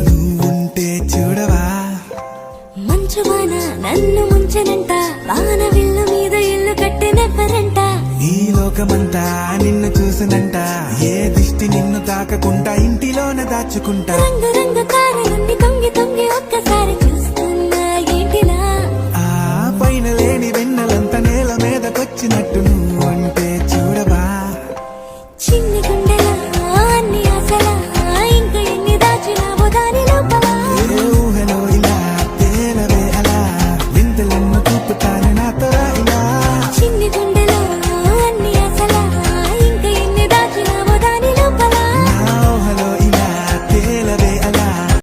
నువ్వుంటే చూడవా మంచు వాన నన్ను ముంచనంట వాన విల్లు మీద ఇల్లు కట్టినెవ్వరంట ఈ లోకమంతా నిన్ను చూసనంట ఏ దిష్టి నిన్ను తాకకుండా ఇంటిలోన దాచుకుంటా రంగు రంగు